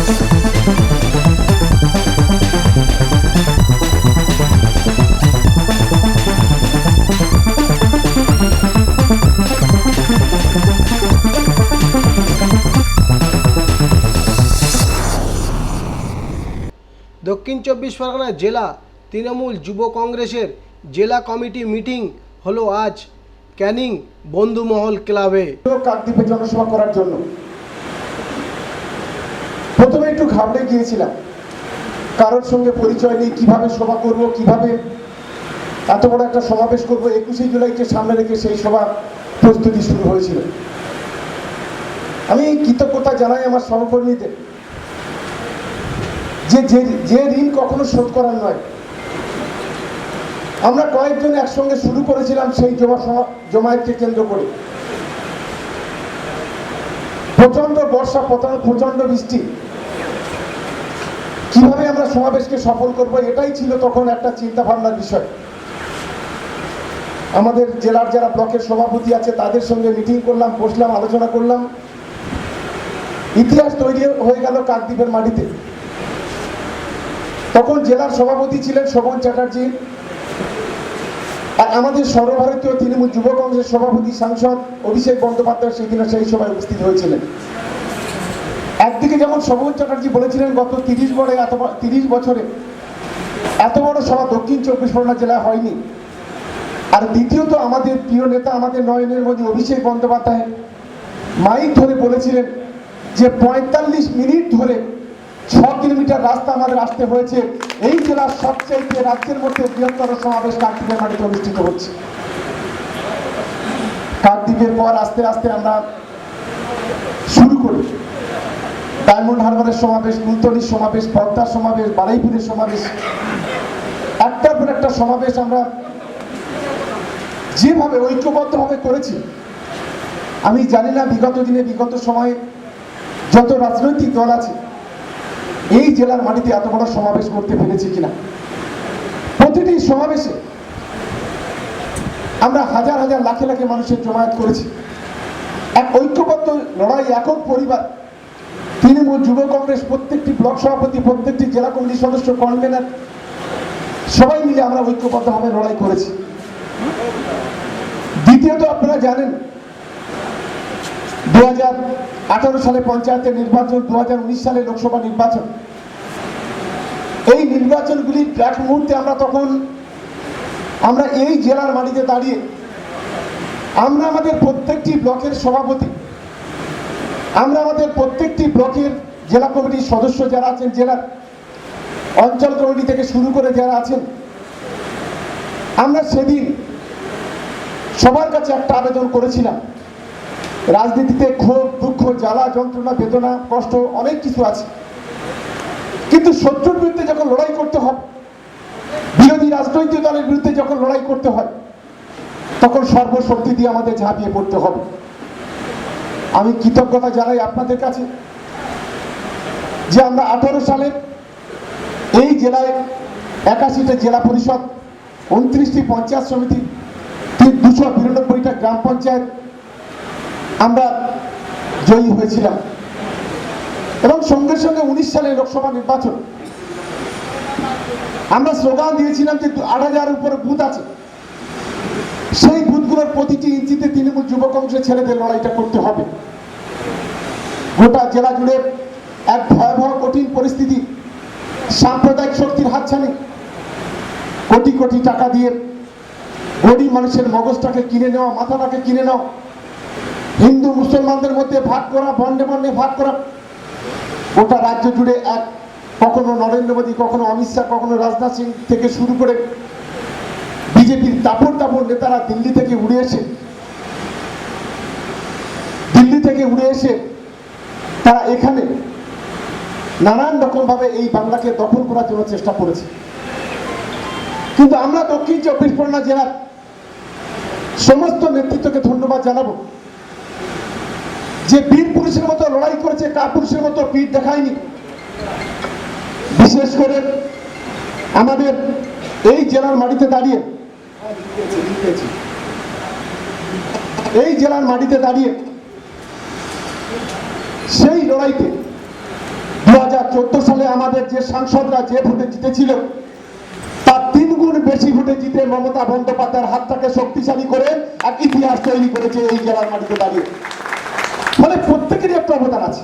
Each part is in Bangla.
দক্ষিণ চব্বিশ পরগনা জেলা তৃণমূল যুব কংগ্রেসের জেলা কমিটি মিটিং হলো আজ ক্যানিং বন্ধুমহল ক্লাবে। কাকদ্বীপে জনসভা করার জন্য প্রথমে একটু ঘাবড়ে গিয়েছিলাম, কারোর সঙ্গে পরিচয় নেই, কিভাবে সভা করব, কিভাবে এত বড় একটা সমাবেশ করব। 21শে জুলাইকে সামনে রেখে সেই সভা প্রস্তুতি শুরু হয়েছিল। আমি কৃতজ্ঞতা জানাই আমার সহকর্মীদের, যে ঋণ কখনো শোধ করার নয়। আমরা কয়েকজন একসঙ্গে শুরু করেছিলাম সেই জমায়েতকে কেন্দ্র করে। প্রচন্ড বর্ষা, প্রচন্ড বৃষ্টি, কিভাবে আমরা সমাবেশকে সফল করব, এটাই ছিল তখন একটা চিন্তা ভাবনার বিষয়। আমাদের জেলার যারা ব্লকের সভাপতি আছে তাদের সঙ্গে মিটিং করলাম, বসলাম, আলোচনা করলাম। ইতিহাস তৈরি হয়ে গেল কাকদ্বীপের মাটিতে। তখন জেলার সভাপতি ছিলেন শোভন চ্যাটার্জি, আর আমাদের সর্বভারতীয় তৃণমূল যুব কংগ্রেসের সভাপতি সাংসদ অভিষেক বন্দ্যোপাধ্যায় সেদিন সেই সভায় উপস্থিত হয়েছিলেন। একদিকে যেমন শোভন চ্যাটার্জি বলেছিলেন গত 30 বছরে এত বড় সভা দক্ষিণ চব্বিশ পরগনা জেলায় হয়নি, আর দ্বিতীয়ত আমাদের প্রিয় নেতা, আমাদের নয়নের মধ্যে অভিষেক বন্দ্যোপাধ্যায় মাইক ধরে বলেছিলেন যে 45 মিনিট ধরে 6 কিলোমিটার রাস্তা আমাদের আসতে হয়েছে। এই জেলার সবচেয়ে রাজ্যের মধ্যে বৃহত্তর সমাবেশ কাকদ্বীপের মাটিতে অনুষ্ঠিত হচ্ছে। কাকদ্বীপের পর আস্তে আস্তে আমরা শুরু করি ডায়মন্ড হারবারের সমাবেশ, কুলতলির সমাবেশ, পদ্মার সমাবেশ, বারুইপুরের সমাবেশ। একটার পর একটা সমাবেশ আমরা যেভাবে ঐক্যবদ্ধভাবে করেছি, আমি জানি না বিগত দিনে, বিগত সময়ে যত রাজনৈতিক দল আছে এই জেলার মাটিতে এত বড় সমাবেশ করতে পেরেছি কিনা। প্রতিটি সমাবেশে আমরা হাজার হাজার লাখে লাখে মানুষের জমায়েত করেছি। এক ঐক্যবদ্ধ লড়াই, একক পরিবার। তৃণমূল যুব কংগ্রেস প্রত্যেকটি ব্লক সভাপতি, প্রত্যেকটি জেলা কমিটির সদস্য, কনভেনার সবাই মিলে আমরা ঐক্যবদ্ধভাবে লড়াই করেছি। দ্বিতীয়ত আপনারা জানেন 2018 সালে পঞ্চায়েতের নির্বাচন, 2019 সালে লোকসভা নির্বাচন। এই নির্বাচনগুলির এক মুহূর্তে আমরা এই জেলার মাটিতে দাঁড়িয়ে আমরা আমাদের প্রত্যেকটি ব্লকের সভাপতি, আমরা আমাদের প্রত্যেকটি ব্লকের জেলা কমিটির সদস্য যারা আছেন, জেলার অঞ্চল কমিটি থেকে শুরু করে যারা আছেন, আমরা সেদিন সবার কাছে একটা আবেদন করেছিলাম। রাজনীতিতে ক্ষোভ, দুঃখ, জ্বালা, যন্ত্রণা, বেদনা, কষ্ট অনেক কিছু আছে, কিন্তু শত্রুর বিরুদ্ধে যখন লড়াই করতে হয়, বিরোধী রাজনৈতিক দলের বিরুদ্ধে যখন লড়াই করতে হয়, তখন সর্বশক্তি দিয়ে আমাদের ঝাঁপিয়ে পড়তে হবে। আমি কৃতজ্ঞতা জানাই আপনাদের কাছে যে আমরা 18 সালে এই জেলায় 81টা জেলা পরিষদ, 29টি পঞ্চায়েত সমিতি, 292টা গ্রাম পঞ্চায়েত আমরা জয়ী হয়েছিলাম। এবং সঙ্গে সঙ্গে 19 সালে লোকসভা নির্বাচন আমরা স্লোগান দিয়েছিলাম যে 8000 উপরে বুথ আছে, সেই বুথগুলোর প্রতিটি ইঞ্চিতে তৃণমূল যুব কংগ্রেসের ছেলেদের লড়াইটা করতে হবে। গোটা জেলা জুড়ে এক ভয়াবহ কঠিন পরিস্থিতি, সাম্প্রদায়িক শক্তির হাতছানি, কোটি কোটি টাকা দিয়ে গরিব মানুষের মগজটাকে কিনে নেওয়া, মাথাটাকে কিনে নেওয়া, হিন্দু মুসলমানদের মধ্যে ভাগ করা, বন্ডে বন্ডে ভাগ করা। গোটা রাজ্য জুড়ে এক, কখনো নরেন্দ্র মোদী, কখনো অমিত শাহ, কখনো রাজনাথ সিং থেকে শুরু করে বিজেপির দাপট নেতারা দিল্লি থেকে উড়ে এসে তারা এখানে নানান রকম ভাবে এই বাংলাকে দখল করার জন্য চেষ্টা করেছে। কিন্তু আমরা দক্ষিণ চব্বিশ পরগনা জেলার সমস্ত নেতৃত্বকে ধন্যবাদ জানাবো যে বীর পুরুষের মতো লড়াই করেছে, কাপুরুষের মতো পিঠ দেখায়নি। বিশেষ করে আমাদের এই জেলার মাটিতে দাঁড়িয়ে সেই লড়াইতে 2014 সালে আমাদের যে সাংসদরা যে ভোটে জিতেছিল তার 3 গুণ বেশি ভোটে জিতে মমতা বন্দ্যোপাধ্যায়ের হাতটাকে শক্তিশালী করে এক ইতিহাস তৈরি করেছে এই জেলার মাটিতে দাঁড়িয়ে। ফলে প্রত্যেকেরই একটা অবদান আছে।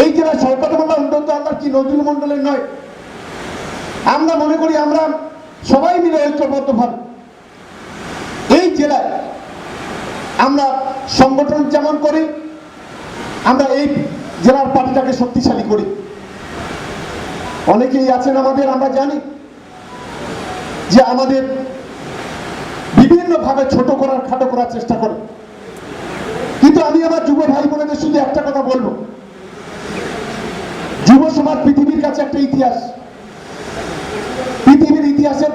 এই জেলায় শওকত মোল্লা উন্নত আল্লাহ কি নজরুল মন্ডলের নয়। আমরা মনে করি আমরা সবাই মিলে ঐক্যবদ্ধভাবে এই জেলায় আমরা সংগঠন যেমন করি, আমরা এই জেলার পার্টিটাকে শক্তিশালী করি। অনেকেই আছেন আমাদের, আমরা জানি যে আমাদের বিভিন্নভাবে ছোট করার খাটো করার চেষ্টা করে, কিন্তু আমি আমার যুব ভাই বোনেদের শুধু একটা কথা বলবো, যুব সমাজ পৃথিবীর কাছে একটা ইতিহাস। পৃথিবীর ইতিহাসের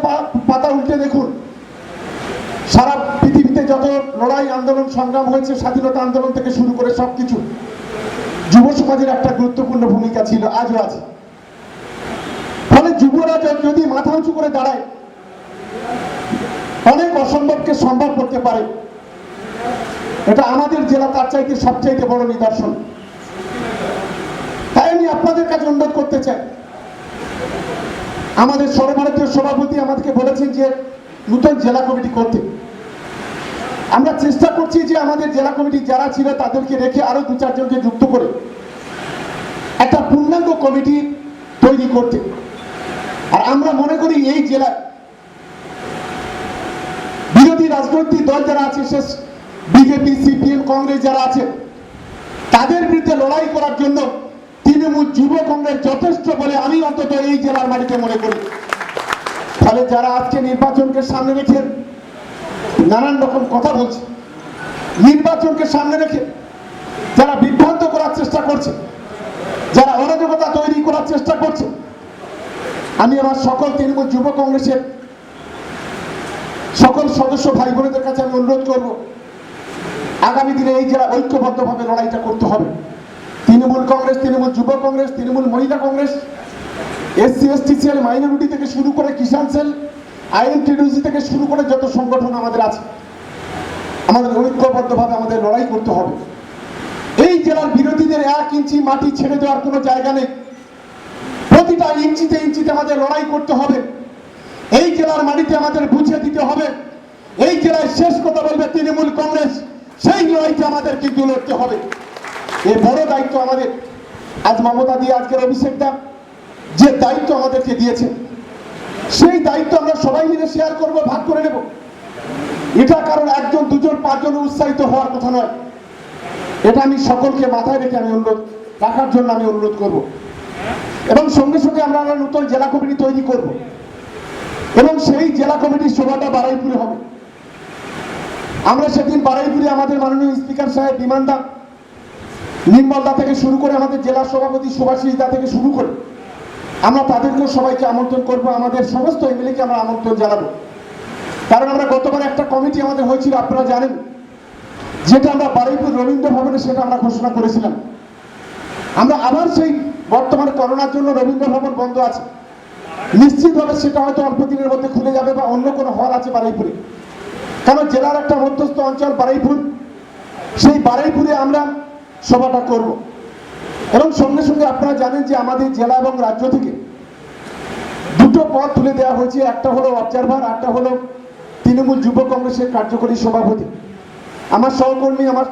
পাতা উল্টে দেখুন, সারা পৃথিবীতে যত লড়াই আন্দোলন সংগ্রাম হয়েছে, স্বাধীনতা আন্দোলন থেকে শুরু করে সবকিছু, যুব সমাজের একটা গুরুত্বপূর্ণ ভূমিকা ছিল, আজও আছে। ফলে যুবরা যদি মাথা উঁচু করে দাঁড়ায়, অনেক অসম্ভবকে সম্ভব করতে পারে। এটা আমাদের জেলা তার চাইতে সবচাইতে বড় নিদর্শন। তাই আমি আপনাদের কাছে অনুরোধ করতে চাই, আমাদের সর্বভারতীয় সভাপতি আমাদেরকে বলেছেন যে নতুন জেলা কমিটি করতে। আমরা চেষ্টা করছি যে আমাদের জেলা কমিটি যারা ছিল তাদেরকে রেখে আরো 2-4 জনকে যুক্ত করে একটা পূর্ণাঙ্গ কমিটি তৈরি করতে। আর আমরা মনে করি এই জেলায় বিরোধী রাজনৈতিক দল যারা আছে, শেষ বিজেপি, সিপিএম, কংগ্রেস যারা আছে, তাদের বিরুদ্ধে লড়াই করার জন্য তৃণমূল যুব কংগ্রেস যথেষ্ট বলে আমি অন্তত এই জেলার মাটিতে মনে করি। ফলে যারা আজকে নির্বাচনকে সামনে রেখে নানান রকম কথা বলছে, নির্বাচনকে সামনে রেখে যারা বিভ্রান্ত করার চেষ্টা করছে, যারা অরাজকতা তৈরি করার চেষ্টা করছে, আমি আমার সকল তৃণমূল যুব কংগ্রেসের সকল সদস্য ভাই বোনেদের কাছে আমি অনুরোধ করব, আগামী দিনে এই জেলা ঐক্যবদ্ধভাবে লড়াইটা করতে হবে। তৃণমূল কংগ্রেস, তৃণমূল যুব কংগ্রেস, তৃণমূল মহিলা Congress, SC ST cell, minority থেকে শুরু করে কিষাণ সেল, আইএনটিডিউসি থেকে শুরু করে যত সংগঠন আমাদের আছে, আমাদের ঐক্যবদ্ধভাবে আমাদের লড়াই করতে হবে। এই জেলার বিরোধীদের 1 ইঞ্চি মাটি ছেড়ে দেওয়ার কোনো জায়গা নেই। প্রতিটা ইঞ্চিতে ইঞ্চিতে আমাদের লড়াই করতে হবে। এই জেলার মাটিতে আমাদের বুঝিয়ে দিতে হবে, এই জেলায় শেষ কথা বলবে তৃণমূল কংগ্রেস, সেই লড়াইতে আমাদের কিন্তু লড়তে হবে। এই বড় দায়িত্ব আমাদের। আজ মমতা দিয়ে আজকের অভিষেকটা যে দায়িত্ব আমাদেরকে দিয়েছে, সেই দায়িত্ব আমরা সবাই মিলে শেয়ার করব, ভাগ করে নেব। এটা কারণ 1 জন 2 জন 5 জন উৎসাহিত হওয়ার কথা নয়। এটা আমি সকলকে মাথায় রেখে আমি অনুরোধ রাখার জন্য আমি অনুরোধ করব। এবং সঙ্গে সঙ্গে আমরা নতুন জেলা কমিটি তৈরি করব এবং সেই জেলা কমিটির সভাটা বারুইপুরে হবে। আমরা সেদিন বারুইপুরে আমাদের মাননীয় স্পিকার সাহেব বিমানদা, নির্মলদা থেকে শুরু করে আমাদের জেলা সভাপতি সুভাষিস দা থেকে শুরু করে আমরা তাদেরকেও সবাইকে আমন্ত্রণ করব, আমাদের সমস্ত এমএলএকে আমরা আমন্ত্রণ জানাবো। কারণ আমরা গতবার একটা কমিটি আমাদের হয়েছিল, আপনারা জানেন, যেটা আমরা বারুইপুর রবীন্দ্র ভবনে সেটা আমরা ঘোষণা করেছিলাম। আমরা আবার সেই বর্তমানে করোনার জন্য রবীন্দ্র ভবন বন্ধ আছে, নিশ্চিতভাবে সেটা হয়তো অল্প দিনের মধ্যে খুলে যাবে বা অন্য কোনো হল আছে বারুইপুরে। কারণ জেলার একটা মধ্যস্থ অঞ্চল বারুইপুর, সেই বারুইপুরে আমরা সভাটা করব। এবং সঙ্গে সঙ্গে আপনারা জানেন যে আমাদের জেলা এবং রাজ্য থেকে 2টো পদ তুলে দেওয়া হয়েছে, একটা হলো অবজারভার, একটা হলো তৃণমূল যুব কংগ্রেসের কার্যকরী সভাপতি। আমার সহকর্মী, আমার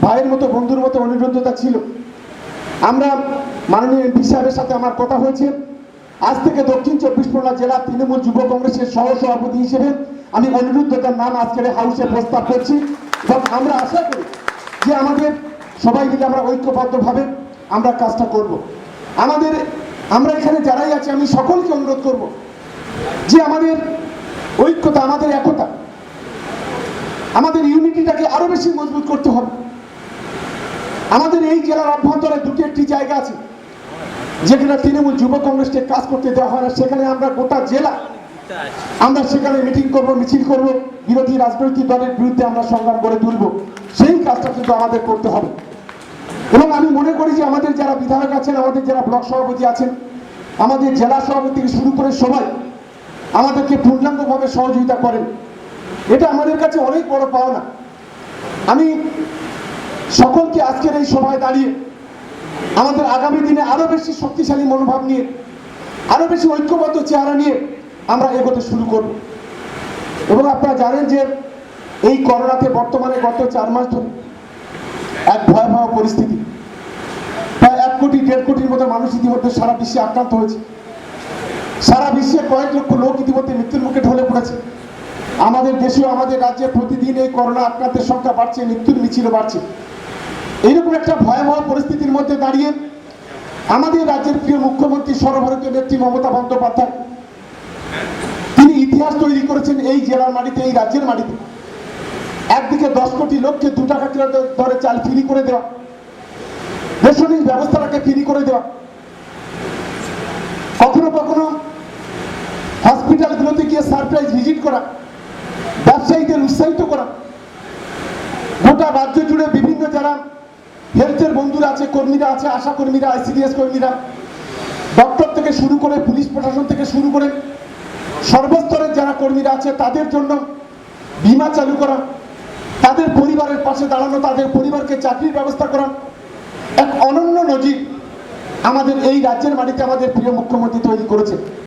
ভাইয়ের মতো, বন্ধুর মতো অনিরুদ্ধতা ছিল। আমরা মাননীয় এমপি সাহেবের সাথে আমার কথা হয়েছে, আজ থেকে দক্ষিণ 24 পরগনা জেলা তৃণমূল যুব কংগ্রেসের সহসভাপতি হিসেবে আমি অনিরুদ্ধতার নাম আজকের হাউসে প্রস্তাব করছি। এবং আমরা আশা করি যে আমাদের সবাই মিলে আমরা ঐক্যবদ্ধভাবে আমরা কাজটা করব। আমরা এখানে যারাই আছি আমি সকলকে অনুরোধ করব যে আমাদের ঐক্যতা, আমাদের একতা, আমাদের ইউনিটিটাকে আরো বেশি মজবুত করতে হবে। আমাদের এই জেলার অভ্যন্তরে 2টি জায়গা আছে যেখানে তৃণমূল যুব কংগ্রেসকে কাজ করতে দেওয়া হয় না। সেখানে আমরা গোটা জেলা আমরা সেখানে মিটিং করব, মিছিল করব, বিরোধী রাজনৈতিক দলের বিরুদ্ধে আমরা সংগ্রাম করে তুলব। সেই কাজটা কিন্তু আমাদের করতে হবে। এবং আমি মনে করি যে আমাদের যারা বিধায়ক আছেন, আমাদের যারা ব্লক সভাপতি আছেন, আমাদের জেলা সভাপতি থেকে শুরু করে সবাই আমাদেরকে পূর্ণাঙ্গভাবে সহযোগিতা করেন, এটা আমাদের কাছে অনেক বড় পাওনা। আমি সকলকে আজকের এই সভায় দাঁড়িয়ে আমাদের আগামী দিনে আরো বেশি শক্তিশালী মনোভাব নিয়ে, আরো বেশি ঐক্যবদ্ধ চেহারা নিয়ে আমরা এগোতে শুরু করব। এবং আপনারা জানেন যে এই করোনাতে বর্তমানে গত 4 মাস ধরে এক ভয়াবহ পরিস্থিতি, প্রায় 1 কোটি 1.5 কোটির মতো মানুষ ইতিমধ্যে সারা বিশ্বে আক্রান্ত হয়েছে। সারা বিশ্বে কয়েক লক্ষ লোক ইতিমধ্যে মৃত্যুর মুখে ঢলে পড়েছে। আমাদের দেশেও আমাদের রাজ্যে প্রতিদিন এই করোনা আক্রান্তের সংখ্যা বাড়ছে, মৃত্যুর মিছিলও বাড়ছে। এইরকম একটা ভয়াবহ পরিস্থিতির মধ্যে দাঁড়িয়ে আমাদের রাজ্যের প্রিয় মুখ্যমন্ত্রী সর্বভারতীয় নেত্রী মমতা বন্দ্যোপাধ্যায় তিনি ইতিহাস তৈরি করেছেন এই জেলার মাটিতে, এই রাজ্যের মাটিতে। একদিকে 10 কোটি লোককে 2 টাকা দরে চাল ফ্রি করে দেওয়া, রেশনিং ব্যবস্থাটাকে ফ্রি করে দেওয়া, কখনো কখনো হসপিটালগুলোতে গিয়ে সারপ্রাইজ ভিজিট করা, ব্যবসায়ীদের উৎসাহিত করা, গোটা রাজ্য জুড়ে বিভিন্ন যারা হেলথের বন্ধুরা আছে, কর্মীরা আছে, আশা কর্মীরা, আইসিডিএস কর্মীরা, ডক্টর থেকে শুরু করে পুলিশ প্রশাসন থেকে শুরু করে সর্বস্তরের যারা কর্মীরা আছে তাদের জন্য বীমা চালু করা, তাদের পরিবারের পাশে দাঁড়ানো, তাদের পরিবারকে চাকরির ব্যবস্থা করা, এক অনন্য নজির আমাদের এই রাজ্যের মাটিতে আমাদের প্রিয় মুখ্যমন্ত্রী তৈরি করেছে।